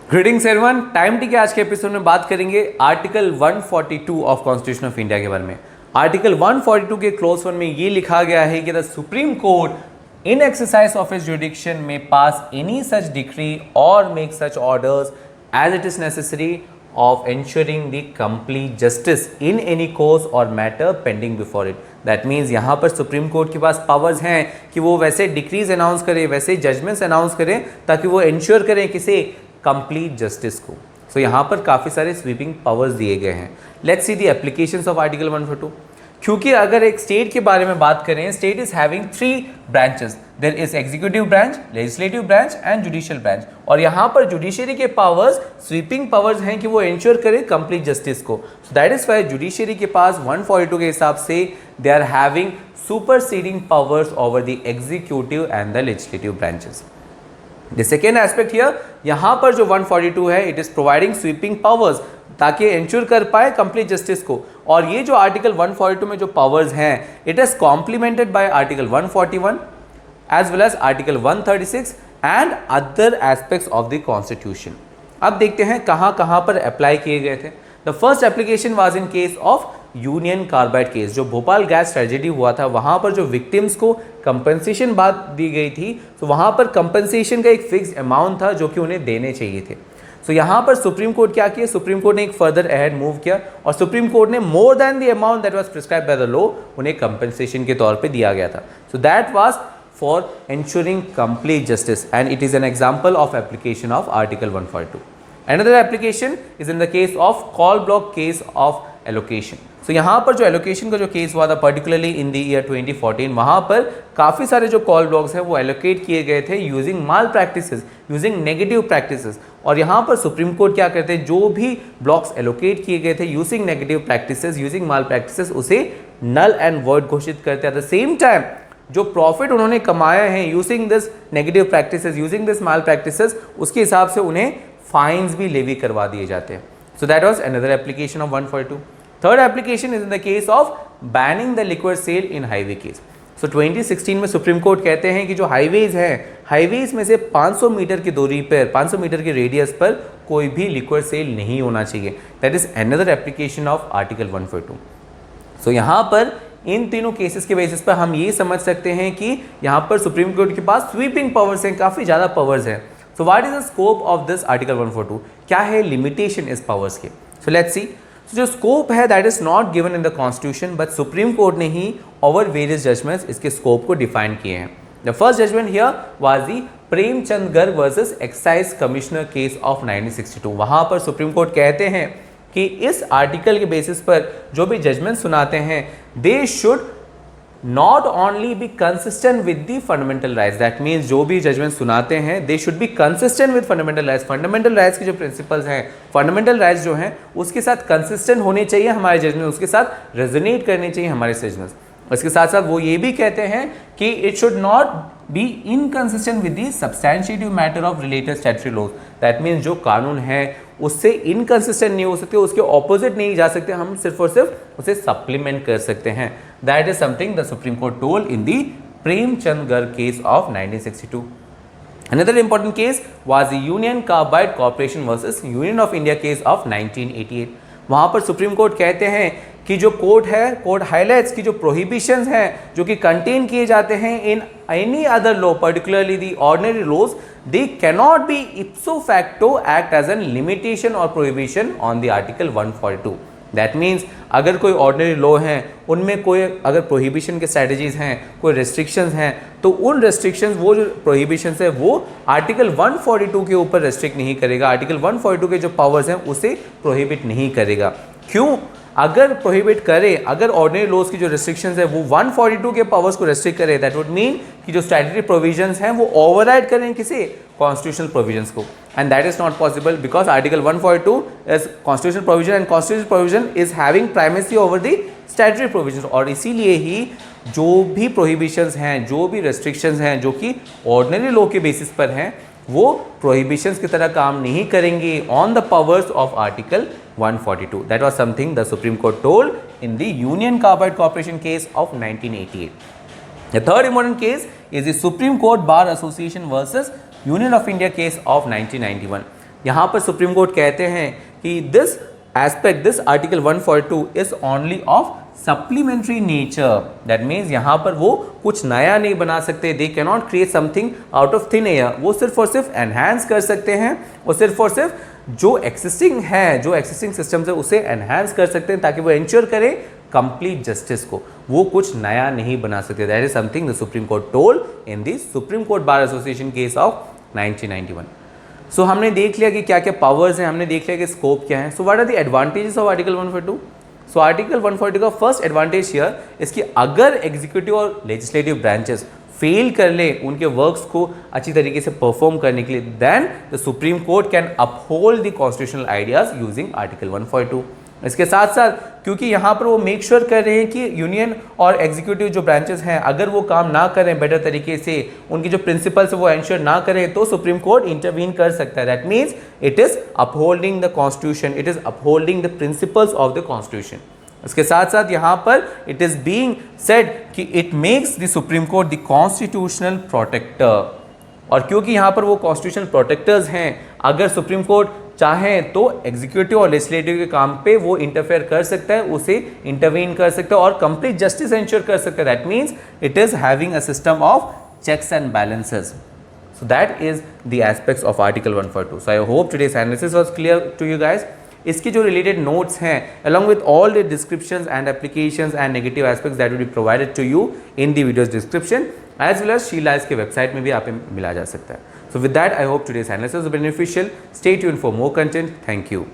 Greetings everyone, time T के आज के एपिसोड में बात करेंगे article 142 of constitution of India के बारे में। आर्टिकल 142 के क्लोज 1 में ये लिखा गया है कि the supreme court in exercise of its jurisdiction में पास एनी सच डिक्री और make such orders as it is necessary of ensuring the complete justice in any cause or matter pending before it. That means यहाँ पर supreme court के पास powers हैं कि वो वैसे decrease announce करे, वैसे जजमेंट्स अनाउंस करें ताकि वो इंश्योर करें किसी कंप्लीट जस्टिस को। सो यहाँ पर काफ़ी सारे स्वीपिंग पावर्स दिए गए हैं। Let's see the applications of article 142। क्योंकि अगर एक स्टेट के बारे में बात करें, state is having 3 branches, there is executive branch, legislative branch and judicial branch. और यहाँ पर जुडिशरी के पावर्स स्वीपिंग पावर्स हैं कि वो इंश्योर करे कंप्लीट जस्टिस को। So that is why judiciary के पास 142 के हिसाब से they are having superseding powers over the executive and the legislative branches. The second aspect here, यहाँ पर जो 142 है, it is providing sweeping powers ताकि इंश्योर कर पाए कंप्लीट जस्टिस को। और ये जो आर्टिकल 142 में जो पावर्स हैं, it is complemented by article 141 as well as article 136 and other aspects of the constitution. अब देखते हैं कहाँ कहाँ पर अप्लाई किए गए थे। The first application was in case of union carbide case. जो भोपाल गैस ट्रेजेडी हुआ था, वहाँ पर जो विक्टिम्स को कंपनसेशन बात दी गई थी, तो वहाँ पर कंपनसेशन का एक फिक्स अमाउंट था जो कि उन्हें देने चाहिए थे। सो यहाँ पर सुप्रीम कोर्ट क्या किया, सुप्रीम कोर्ट ने एक फर्दर अहेड मूव किया और सुप्रीम कोर्ट ने more than the amount that was prescribed by the law उन्हें कंपनसेशन के तौर पे दिया गया था। सो that was for ensuring complete justice and it is an example of application of article 142. Another application is in the case of call block case of allocation. So यहाँ पर जो allocation का जो केस हुआ था particularly in the year 2014, वहाँ पर काफ़ी सारे जो कॉल ब्लॉक्स हैं वो allocate किए गए थे using mal practices, using negative practices। और यहाँ पर सुप्रीम कोर्ट क्या करते हैं, जो भी ब्लॉक्स allocate किए गए थे using negative practices, using mal practices, उसे null and void घोषित करते हैं। At the same time जो प्रॉफिट उन्होंने कमाया है using this negative practices, using this mall practices, उसके हिसाब से उन्हें फाइन्स भी लेवी करवा दिए जाते हैं। So that was another application of 142। Third application is in the case of banning the liquid sale in highway case. So 2016 में सुप्रीम कोर्ट कहते हैं कि जो हाईवेज हैं, हाईवेज में से 500 मीटर की दूरी पर, 500 मीटर की रेडियस पर कोई भी लिक्विड सेल नहीं होना चाहिए। That is another application of article 142। सो यहाँ पर इन तीनों केसेस के बेसिस पर हम ये समझ सकते हैं कि यहाँ पर सुप्रीम कोर्ट के पास स्वीपिंग पावर्स हैं, काफ़ी ज़्यादा पावर्स हैं। So what is the scope of this article 142? क्या है लिमिटेशन इस पावर्स के? So let's see. जो स्कोप है that is not given in the constitution, but supreme court ने ही ओवर वेरियस जजमेंट्स इसके स्कोप को डिफाइन किए हैं। The first judgment here was the Premchand Garg versus excise commissioner case of 1962। वहाँ पर सुप्रीम कोर्ट कहते हैं कि इस आर्टिकल के बेसिस पर जो भी जजमेंट सुनाते हैं, they should not only be consistent with the fundamental rights. That means जो भी जजमेंट सुनाते हैं, they should be consistent with fundamental rights. Fundamental rights के जो प्रिंसिपल्स हैं, फंडामेंटल राइट्स जो हैं, उसके साथ कंसिस्टेंट होने चाहिए हमारे जजमेंट, उसके साथ रेजोनेट करने चाहिए हमारे जजमेंट्स। इसके साथ साथ वो ये भी कहते हैं कि it should not be inconsistent with the substantiative matter of related statutory laws. That means जो कानून है उससे इनकंसिस्टेंट नहीं हो सकते, उसके ऑपोजिट नहीं जा सकते, हम सिर्फ और सिर्फ उसे सप्लीमेंट कर सकते हैं। That is something the supreme court told in the Premchand Garg case of 1962। Another important case was the Union Carbide Corporation versus Union of India case of 1988। वहाँ पर सुप्रीम कोर्ट कहते हैं कि जो कोर्ट है, कोर्ट हाईलाइट्स की जो प्रोहिबिशंस हैं जो कि कंटेन किए जाते हैं in any other law, particularly the ordinary laws, they cannot be ipso facto act as an limitation और prohibition on the article 142। That means अगर कोई ऑर्डिनरी लॉ हैं, उनमें कोई अगर प्रोहिबिशन के स्ट्रैटेजीज हैं, कोई रेस्ट्रिक्शंस हैं, तो उन रेस्ट्रिक्शंस, वो जो प्रोहिबिशंस है, वो आर्टिकल 142 के ऊपर रेस्ट्रिक्ट नहीं करेगा। आर्टिकल 142 के जो पावर्स हैं उसे प्रोहिबिट नहीं करेगा। क्यों? अगर प्रोहिबिट करे, अगर ऑर्डिनरी लॉज की जो रेस्ट्रिक्शंस है वो 142 के पावर्स को रेस्ट्रिक्ट करे, दैट वुड मीन कि जो स्टैट्यूटरी प्रोविजंस हैं वो ओवरराइड करें किसी कॉन्स्टिट्यूशनल प्रोविजंस को, and that is not possible because article 142 is constitutional provision and constitutional provision is having primacy over the statutory provisions. और इसीलिए ही जो भी प्रोहिबिशंस हैं, जो भी रेस्ट्रिक्शंस हैं जो कि ऑर्डिनरी लॉ के बेसिस पर हैं, वो प्रोहिबिशंस की तरह काम नहीं करेंगे on the powers of article 142. That was something the Supreme Court told in the Union Carbide Corporation case of 1988. The third important case is the Supreme Court Bar Association versus Union of India case of 1991. यहाँ पर supreme court कहते हैं कि this aspect, this article 142 is only of supplementary nature. That means यहाँ पर वो कुछ नया नहीं बना सकते, they can not create something out of thin air. वो सिर्फ और सिर्फ एनहांस कर सकते हैं और सिर्फ और सिर्फ जो एक्सिस्टिंग है, जो एक्सिस्टिंग सिस्टम है उसे एनहांस कर सकते हैं ताकि वो इंश्योर करें कंप्लीट जस्टिस को। वो कुछ नया नहीं बना सकते। That is something the supreme court told in the supreme court bar association case of 1991। सो हमने देख लिया कि क्या क्या पावर्स हैं, हमने देख लिया कि स्कोप क्या है। So what are the advantages of article 142? So article 142 का फर्स्ट एडवांटेज हियर इसकी अगर एग्जीक्यूटिव और लेजिस्लेटिव ब्रांचेस फेल कर ले उनके वर्क्स को अच्छी तरीके से परफॉर्म करने के लिए, then the supreme court can uphold the constitutional ideas using article 142। इसके साथ साथ क्योंकि यहाँ पर वो मेक श्योर कर रहे हैं कि यूनियन और एग्जीक्यूटिव जो ब्रांचेस हैं अगर वो काम ना करें बेटर तरीके से, उनकी जो प्रिंसिपल्स वो एंश्योर ना करें, तो सुप्रीम कोर्ट इंटरवीन कर सकता है। That means it is upholding the constitution, it is upholding the principles of the constitution. इसके साथ साथ यहाँ पर इट इज बीइंग सेड कि it makes the supreme court the constitutional protector. और क्योंकि यहाँ पर वो कॉन्स्टिट्यूशनल प्रोटेक्टर्स हैं, अगर सुप्रीम कोर्ट चाहे तो एग्जीक्यूटिव और लेजिस्लेटिव के काम पे वो इंटरफेयर कर सकता है, उसे इंटरवीन कर सकता है और कंप्लीट जस्टिस एंश्योर कर सकता है। That means it is having a system of checks and balances. So that is the aspects of Article 142. So I hope today's analysis was clear to you guys. इसकी जो related notes हैं along with all the descriptions and applications and negative aspects that will be provided to you in the video's description as well as Sheila इसके website में भी आप मिला जा सकता है. So with that I hope today's analysis was beneficial. Stay tuned for more content. Thank you.